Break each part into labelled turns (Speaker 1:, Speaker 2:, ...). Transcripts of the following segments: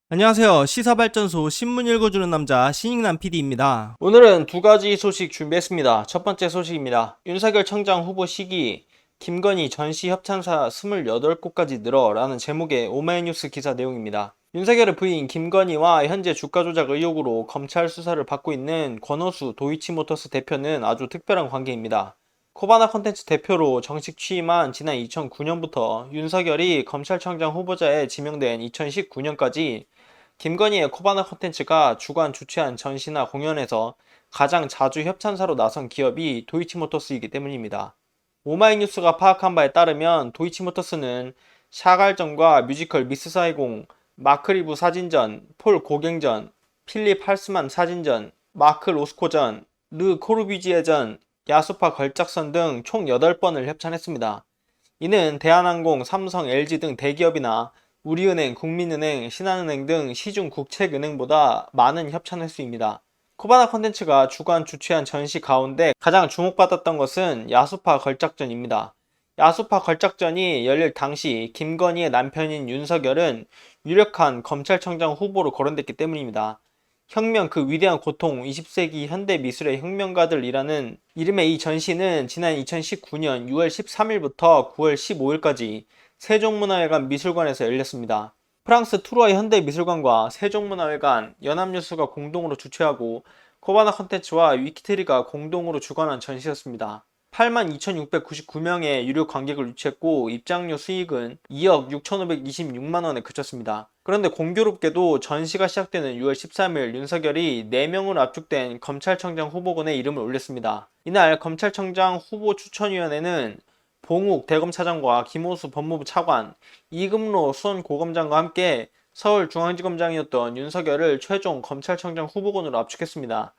Speaker 1: 안녕하세요. 시사발전소 신문 읽어주는 남자 신익남 PD입니다. 오늘은 두 가지 소식 준비했습니다. 첫 번째 소식입니다. 윤석열 청장 후보 시기 김건희 전시 협찬사 28곳까지 늘어 라는 제목의 오마이뉴스 기사 내용입니다. 윤석열의 부인 김건희와 현재 주가 조작 의혹으로 검찰 수사를 받고 있는 권오수 도이치모터스 대표는 아주 특별한 관계입니다. 코바나 컨텐츠 대표로 정식 취임한 지난 2009년부터 윤석열이 검찰청장 후보자에 지명된 2019년까지 김건희의 코바나 콘텐츠가 주관 주최한 전시나 공연에서 가장 자주 협찬사로 나선 기업이 도이치모터스이기 때문입니다. 오마이뉴스가 파악한 바에 따르면 도이치모터스는 샤갈전과 뮤지컬 미스 사이공, 마크리브 사진전, 폴 고갱전, 필립 할스만 사진전, 마크 로스코전, 르 코르비지에전, 야수파 걸작선 등 총 8번을 협찬했습니다. 이는 대한항공, 삼성, LG 등 대기업이나 우리은행, 국민은행, 신한은행 등 시중 국책은행보다 많은 협찬 횟수입니다. 코바나 콘텐츠가 주관 주최한 전시 가운데 가장 주목받았던 것은 야수파 걸작전입니다. 야수파 걸작전이 열릴 당시 김건희의 남편인 윤석열은 유력한 검찰청장 후보로 거론됐기 때문입니다. 혁명 그 위대한 고통, 20세기 현대 미술의 혁명가들이라는 이름의 이 전시는 지난 2019년 6월 13일부터 9월 15일까지 세종문화회관 미술관에서 열렸습니다. 프랑스 투르와 현대미술관과 세종문화회관, 연합뉴스가 공동으로 주최하고 코바나 컨텐츠와 위키트리가 공동으로 주관한 전시였습니다. 82,699명의 유료 관객을 유치했고 입장료 수익은 2억 6,526만원에 그쳤습니다. 그런데 공교롭게도 전시가 시작되는 6월 13일 윤석열이 4명으로 압축된 검찰청장 후보군에 이름을 올렸습니다. 이날 검찰청장 후보 추천위원회는 봉욱 대검차장과 김호수 법무부 차관, 이금로 수원고검장과 함께 서울중앙지검장이었던 윤석열을 최종 검찰청장 후보군으로 압축했습니다.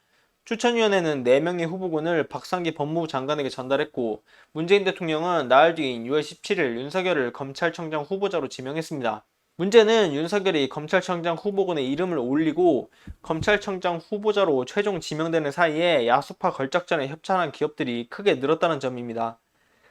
Speaker 1: 추천위원회는 4명의 후보군을 박상기 법무부 장관에게 전달했고 문재인 대통령은 나흘 뒤인 6월 17일 윤석열을 검찰청장 후보자로 지명했습니다. 문제는 윤석열이 검찰청장 후보군에 이름을 올리고 검찰청장 후보자로 최종 지명되는 사이에 야수파 걸작전에 협찬한 기업들이 크게 늘었다는 점입니다.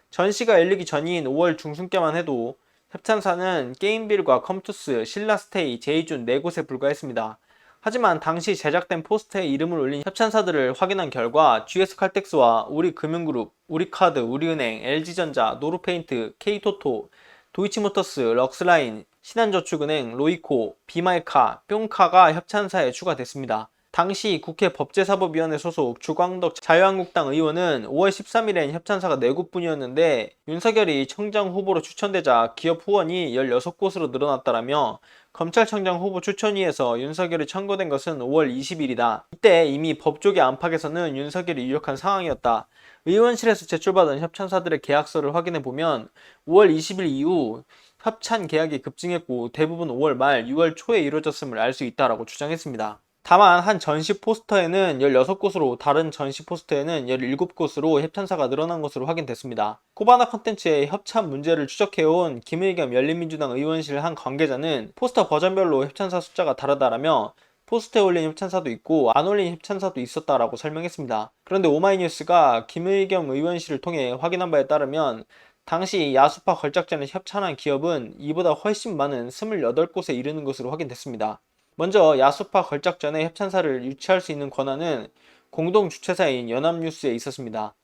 Speaker 1: 전시가 열리기 전인 5월 중순께만 해도 협찬사는 게임빌과 컴투스, 신라스테이, 제이준 4곳에 불과했습니다. 하지만 당시 제작된 포스터에 이름을 올린 협찬사들을 확인한 결과 GS칼텍스와 우리금융그룹, 우리카드, 우리은행, LG전자, 노르페인트, K토토, 도이치모터스, 럭스라인, 신한저축은행, 로이코, 비마이카, 뿅카가 협찬사에 추가됐습니다. 당시 국회 법제사법위원회 소속 주광덕 자유한국당 의원은 5월 13일엔 협찬사가 4곳뿐이었는데 윤석열이 청장 후보로 추천되자 기업 후원이 16곳으로 늘어났다라며 검찰청장 후보 추천위에서 윤석열이 청구된 것은 5월 20일이다. 이때 이미 법조계 안팎에서는 윤석열이 유력한 상황이었다. 의원실에서 제출받은 협찬사들의 계약서를 확인해보면 5월 20일 이후 협찬 계약이 급증했고 대부분 5월 말 6월 초에 이루어졌음을 알 수 있다라고 주장했습니다. 다만 한 전시 포스터에는 16곳으로 다른 전시 포스터에는 17곳으로 협찬사가 늘어난 것으로 확인됐습니다. 코바나 컨텐츠의 협찬 문제를 추적해온 김의겸 열린민주당 의원실 한 관계자는 포스터 버전별로 협찬사 숫자가 다르다라며 포스터에 올린 협찬사도 있고 안 올린 협찬사도 있었다라고 설명했습니다. 그런데 오마이뉴스가 김의겸 의원실을 통해 확인한 바에 따르면 당시 야수파 걸작전에 협찬한 기업은 이보다 훨씬 많은 28곳에 이르는 것으로 확인됐습니다. 먼저 야수파 걸작전에 협찬사를 유치할 수 있는 권한은 공동 주최사인 연합뉴스에 있었습니다.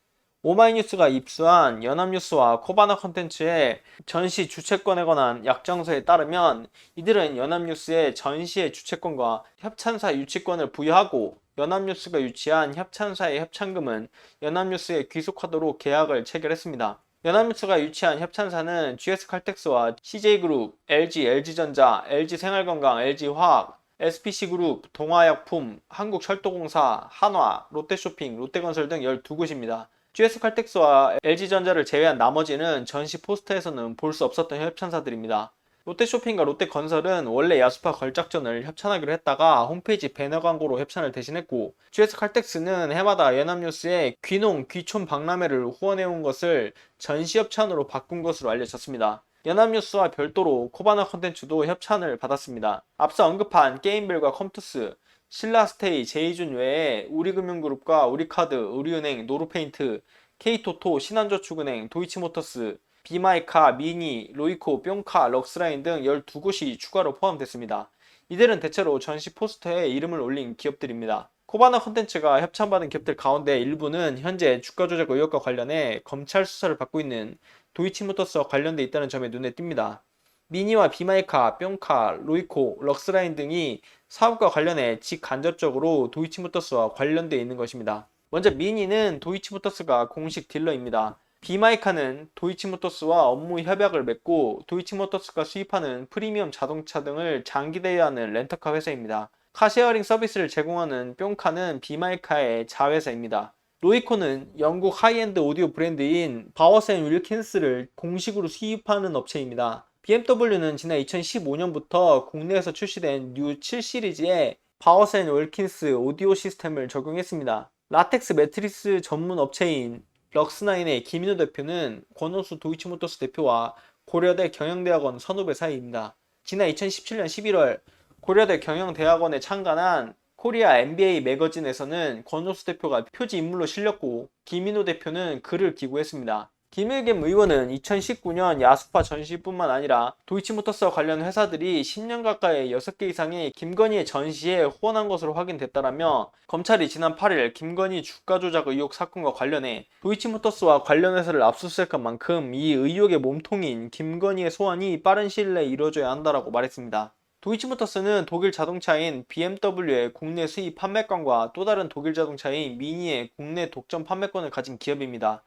Speaker 1: 오마이뉴스가 입수한 연합뉴스와 코바나 컨텐츠의 전시 주최권에 관한 약정서에 따르면 이들은 연합뉴스에 전시의 주최권과 협찬사 유치권을 부여하고 연합뉴스가 유치한 협찬사의 협찬금은 연합뉴스에 귀속하도록 계약을 체결했습니다. 연합뉴스가 유치한 협찬사는 GS칼텍스와 CJ그룹, LG, LG전자, LG생활건강, LG화학, SPC그룹, 동화약품, 한국철도공사, 한화, 롯데쇼핑, 롯데건설 등 12곳입니다. GS칼텍스와 LG전자를 제외한 나머지는 전시 포스터에서는 볼 수 없었던 협찬사들입니다. 롯데쇼핑과 롯데건설은 원래 야수파 걸작전을 협찬하기로 했다가 홈페이지 배너 광고로 협찬을 대신했고 GS칼텍스는 해마다 연합뉴스에 귀농, 귀촌 박람회를 후원해온 것을 전시 협찬으로 바꾼 것으로 알려졌습니다. 연합뉴스와 별도로 코바나 컨텐츠도 협찬을 받았습니다. 앞서 언급한 게임벨과 컴투스, 신라스테이, 제이준 외에 우리금융그룹과 우리카드, 우리은행, 노르페인트, K토토, 신한저축은행, 도이치모터스, 비마이카, 미니, 로이코, 뿅카, 럭스라인 등 12곳이 추가로 포함됐습니다. 이들은 대체로 전시 포스터에 이름을 올린 기업들입니다. 코바나 콘텐츠가 협찬받은 기업들 가운데 일부는 현재 주가 조작 의혹과 관련해 검찰 수사를 받고 있는 도이치모터스와 관련돼 있다는 점에 눈에 띕니다. 미니와 비마이카, 뿅카, 로이코, 럭스라인 등이 사업과 관련해 직간접적으로 도이치모터스와 관련돼 있는 것입니다. 먼저 미니는 도이치모터스가 공식 딜러입니다. 비마이카는 도이치모터스와 업무 협약을 맺고 도이치모터스가 수입하는 프리미엄 자동차 등을 장기 대여하는 렌터카 회사입니다. 카쉐어링 서비스를 제공하는 뿅카는 비마이카의 자회사입니다. 로이코는 영국 하이엔드 오디오 브랜드인 바워스 앤 윌킨스를 공식으로 수입하는 업체입니다. BMW는 지난 2015년부터 국내에서 출시된 뉴 7 시리즈에 바워스 앤 윌킨스 오디오 시스템을 적용했습니다. 라텍스 매트리스 전문 업체인 럭스나인의 김인호 대표는 권오수 도이치모터스 대표와 고려대 경영대학원 선후배 사이입니다. 지난 2017년 11월 고려대 경영대학원에 창간한 코리아 MBA 매거진에서는 권오수 대표가 표지 인물로 실렸고 김인호 대표는 글을 기고했습니다. 김일겸 의원은 2019년 야수파 전시뿐만 아니라 도이치모터스와 관련 회사들이 10년 가까이 6개 이상의 김건희의 전시에 후원한 것으로 확인됐다라며 검찰이 지난 8일 김건희 주가 조작 의혹 사건과 관련해 도이치모터스와 관련 회사를 압수수색한 만큼 이 의혹의 몸통인 김건희의 소환이 빠른 시일 내에 이루어져야 한다라고 말했습니다. 도이치모터스는 독일 자동차인 BMW의 국내 수입 판매권과 또 다른 독일 자동차인 미니의 국내 독점 판매권을 가진 기업입니다.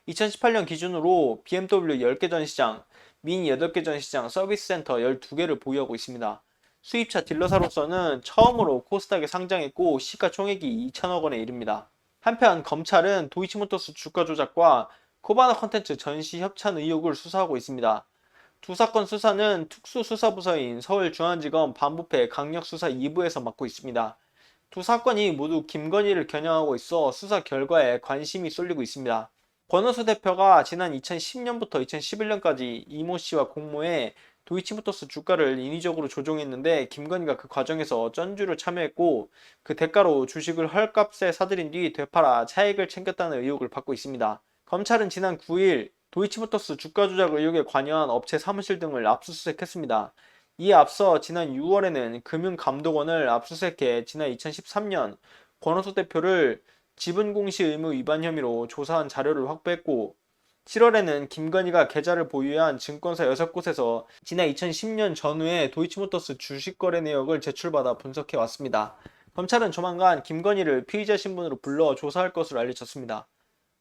Speaker 1: 2018년 기준으로 BMW 10개 전시장, 미니 8개 전시장, 서비스 센터 12개를 보유하고 있습니다. 수입차 딜러사로서는 처음으로 코스닥에 상장했고 시가총액이 2천억 원에 이릅니다. 한편 검찰은 도이치모터스 주가 조작과 코바나 콘텐츠 전시 협찬 의혹을 수사하고 있습니다. 두 사건 수사는 특수수사부서인 서울중앙지검 반부패 강력수사 2부에서 맡고 있습니다. 두 사건이 모두 김건희를 겨냥하고 있어 수사 결과에 관심이 쏠리고 있습니다. 권오수 대표가 지난 2010년부터 2011년까지 이모 씨와 공모해 도이치모터스 주가를 인위적으로 조종했는데 김건희가 그 과정에서 쩐주를 참여했고 그 대가로 주식을 헐값에 사들인 뒤 되팔아 차익을 챙겼다는 의혹을 받고 있습니다. 검찰은 지난 9일 도이치모터스 주가 조작 의혹에 관여한 업체 사무실 등을 압수수색했습니다. 이에 앞서 지난 6월에는 금융감독원을 압수수색해 지난 2013년 권오수 대표를 지분공시 의무 위반 혐의로 조사한 자료를 확보했고 7월에는 김건희가 계좌를 보유한 증권사 6곳에서 지난 2010년 전후에 도이치모터스 주식 거래 내역을 제출받아 분석해 왔습니다. 검찰은 조만간 김건희를 피의자 신분으로 불러 조사할 것으로 알려졌습니다.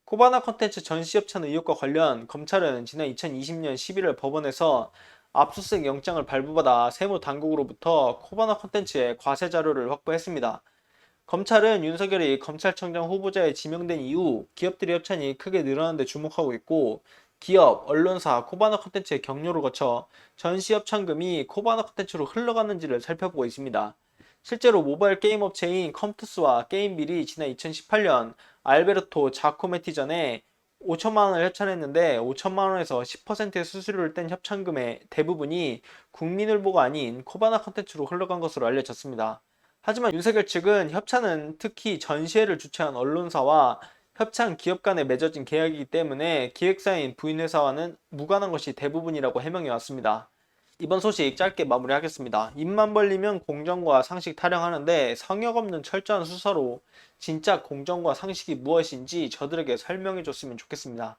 Speaker 1: 코바나 콘텐츠 전시협찬 의혹과 관련 검찰은 지난 2020년 11월 법원에서 압수수색 영장을 발부받아 세무당국으로부터 코바나 콘텐츠의 과세 자료를 확보했습니다. 검찰은 윤석열이 검찰청장 후보자에 지명된 이후 기업들의 협찬이 크게 늘어난 데 주목하고 있고 기업, 언론사, 코바나 콘텐츠의 격려를 거쳐 전시 협찬금이 코바나 콘텐츠로 흘러가는지를 살펴보고 있습니다. 실제로 모바일 게임 업체인 컴투스와 게임빌이 지난 2018년 알베르토 자코메티전에 5천만 원을 협찬했는데 5천만 원에서 10%의 수수료를 뗀 협찬금의 대부분이 국민을보가 아닌 코바나 콘텐츠로 흘러간 것으로 알려졌습니다. 하지만 윤석열 측은 협찬은 특히 전시회를 주최한 언론사와 협찬 기업 간에 맺어진 계약이기 때문에 기획사인 부인회사와는 무관한 것이 대부분이라고 해명해 왔습니다. 이번 소식 짧게 마무리하겠습니다. 입만 벌리면 공정과 상식 타령하는데 성역 없는 철저한 수사로 진짜 공정과 상식이 무엇인지 저들에게 설명해 줬으면 좋겠습니다.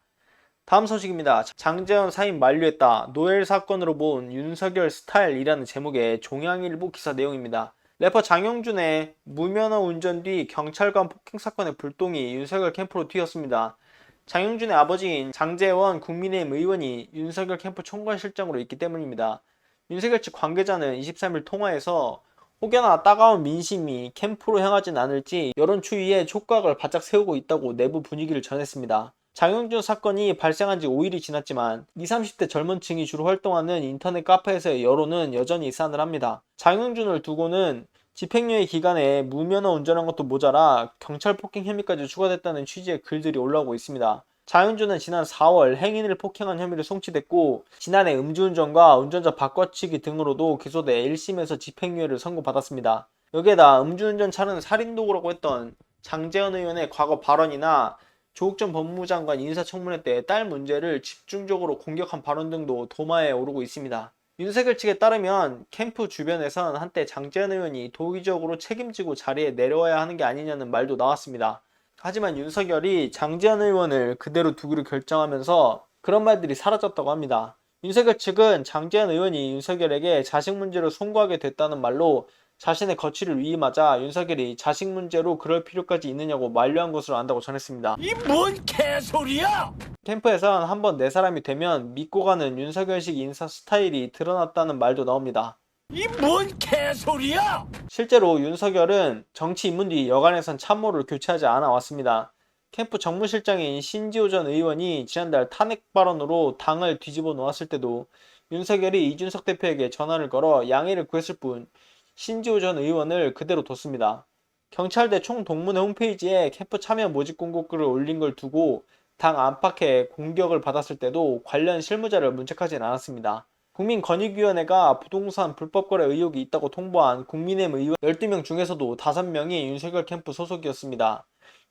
Speaker 1: 다음 소식입니다. 장제원 사임 만류했다. 노엘 사건으로 본 윤석열 스타일이라는 제목의 종양일보 기사 내용입니다. 래퍼 장영준의 무면허 운전 뒤 경찰관 폭행 사건의 불똥이 윤석열 캠프로 튀었습니다. 장영준의 아버지인 장제원 국민의힘 의원이 윤석열 캠프 총괄실장으로 있기 때문입니다. 윤석열 측 관계자는 23일 통화에서 혹여나 따가운 민심이 캠프로 향하진 않을지 여론 추이에 촉각을 바짝 세우고 있다고 내부 분위기를 전했습니다. 장영준 사건이 발생한 지 5일이 지났지만 20, 30대 젊은 층이 주로 활동하는 인터넷 카페에서의 여론은 여전히 싸늘합니다. 장영준을 두고는 집행유예 기간에 무면허 운전한 것도 모자라 경찰 폭행 혐의까지 추가됐다는 취지의 글들이 올라오고 있습니다. 장영준은 지난 4월 행인을 폭행한 혐의로 송치됐고 지난해 음주운전과 운전자 바꿔치기 등으로도 기소돼 1심에서 집행유예를 선고받았습니다. 여기에다 음주운전 차는 살인도구라고 했던 장제원 의원의 과거 발언이나 조국 전 법무부 장관 인사청문회 때 딸 문제를 집중적으로 공격한 발언 등도 도마에 오르고 있습니다. 윤석열 측에 따르면 캠프 주변에선 한때 장제안 의원이 도의적으로 책임지고 자리에 내려와야 하는 게 아니냐는 말도 나왔습니다. 하지만 윤석열이 장제안 의원을 그대로 두기로 결정하면서 그런 말들이 사라졌다고 합니다. 윤석열 측은 장제안 의원이 윤석열에게 자식 문제로 송구하게 됐다는 말로 자신의 거취를 위임하자 윤석열이 자식 문제로 그럴 필요까지 있느냐고 만류한 것으로 안다고 전했습니다.
Speaker 2: 이 뭔 개소리야!
Speaker 1: 캠프에선 한번 내 사람이 되면 믿고 가는 윤석열식 인사 스타일이 드러났다는 말도 나옵니다.
Speaker 2: 이 뭔 개소리야!
Speaker 1: 실제로 윤석열은 정치 입문 뒤 여간에선 참모를 교체하지 않아 왔습니다. 캠프 정무실장인 신지호 전 의원이 지난달 탄핵 발언으로 당을 뒤집어 놓았을 때도 윤석열이 이준석 대표에게 전화를 걸어 양해를 구했을 뿐 신지호 전 의원을 그대로 뒀습니다. 경찰대 총동문회 홈페이지에 캠프 참여 모집 공고글을 올린 걸 두고 당 안팎의 공격을 받았을 때도 관련 실무자를 문책하진 않았습니다. 국민권익위원회가 부동산 불법 거래 의혹이 있다고 통보한 국민의힘 의원 12명 중에서도 5명이 윤석열 캠프 소속이었습니다.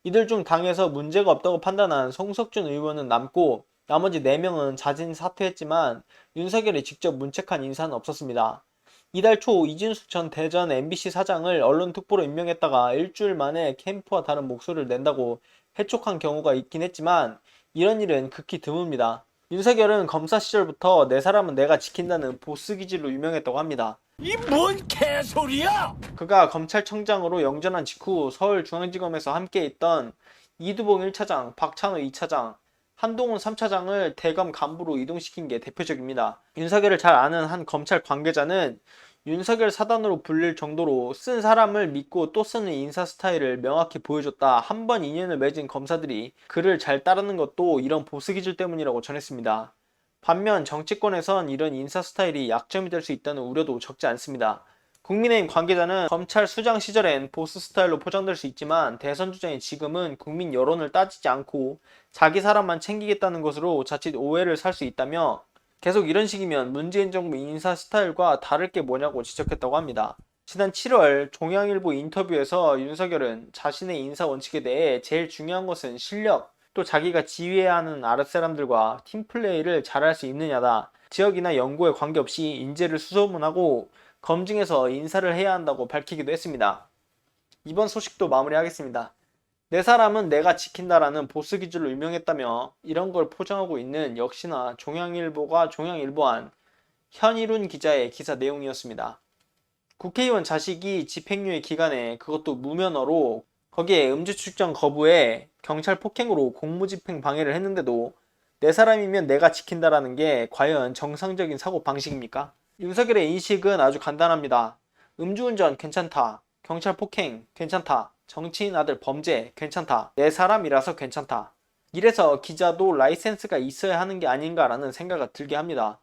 Speaker 1: 이들 중 당에서 문제가 없다고 판단한 송석준 의원은 남고 나머지 4명은 자진 사퇴했지만 윤석열이 직접 문책한 인사는 없었습니다. 이달 초 이진숙 전 대전 MBC 사장을 언론특보로 임명했다가 일주일 만에 캠프와 다른 목소리를 낸다고 해촉한 경우가 있긴 했지만 이런 일은 극히 드뭅니다. 윤석열은 검사 시절부터 내 사람은 내가 지킨다는 보스 기질로 유명했다고 합니다.
Speaker 2: 이 뭔 개소리야!
Speaker 1: 그가 검찰청장으로 영전한 직후 서울중앙지검에서 함께 있던 이두봉 1차장, 박찬호 2차장, 한동훈 3차장을 대검 간부로 이동시킨 게 대표적입니다. 윤석열을 잘 아는 한 검찰 관계자는 윤석열 사단으로 불릴 정도로 쓴 사람을 믿고 또 쓰는 인사 스타일을 명확히 보여줬다. 한 번 인연을 맺은 검사들이 그를 잘 따르는 것도 이런 보스 기질 때문이라고 전했습니다. 반면 정치권에선 이런 인사 스타일이 약점이 될 수 있다는 우려도 적지 않습니다. 국민의힘 관계자는 검찰 수장 시절엔 보스 스타일로 포장될 수 있지만 대선 주자인 지금은 국민 여론을 따지지 않고 자기 사람만 챙기겠다는 것으로 자칫 오해를 살 수 있다며 계속 이런 식이면 문재인 정부 인사 스타일과 다를 게 뭐냐고 지적했다고 합니다. 지난 7월 종양일보 인터뷰에서 윤석열은 자신의 인사 원칙에 대해 제일 중요한 것은 실력, 또 자기가 지휘해야 하는 아랫사람들과 팀플레이를 잘할 수 있느냐다. 지역이나 연고에 관계없이 인재를 수소문하고 검증해서 인사를 해야 한다고 밝히기도 했습니다. 이번 소식도 마무리하겠습니다. 내 사람은 내가 지킨다라는 보스 기질로 유명했다며 이런 걸 포장하고 있는 역시나 종양일보가 종양일보한 현일훈 기자의 기사 내용이었습니다. 국회의원 자식이 집행유예 기간에 그것도 무면허로 거기에 음주 출정 거부에 경찰 폭행으로 공무집행 방해를 했는데도 내 사람이면 내가 지킨다라는 게 과연 정상적인 사고 방식입니까? 윤석열의 인식은 아주 간단합니다. 음주운전 괜찮다. 경찰 폭행 괜찮다. 정치인 아들 범죄 괜찮다. 내 사람이라서 괜찮다. 이래서 기자도 라이센스가 있어야 하는 게 아닌가라는 생각이 들게 합니다.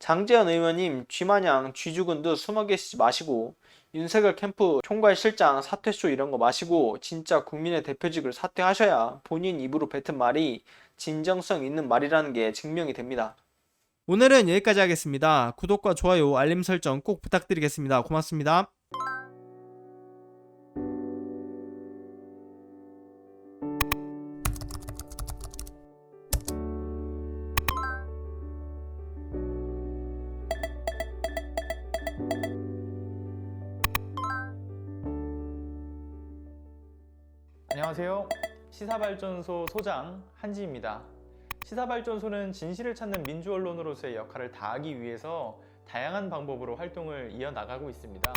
Speaker 1: 장제안 의원님 쥐마냥 쥐 죽은 듯 숨어 계시지 마시고 윤석열 캠프 총괄 실장 사퇴쇼 이런 거 마시고 진짜 국민의 대표직을 사퇴하셔야 본인 입으로 뱉은 말이 진정성 있는 말이라는 게 증명이 됩니다. 오늘은 여기까지 하겠습니다. 구독과 좋아요, 알림 설정 꼭 부탁드리겠습니다. 고맙습니다.
Speaker 3: 안녕하세요. 시사발전소 소장 한지입니다. 시사발전소는 진실을 찾는 민주언론으로서의 역할을 다하기 위해서 다양한 방법으로 활동을 이어나가고 있습니다.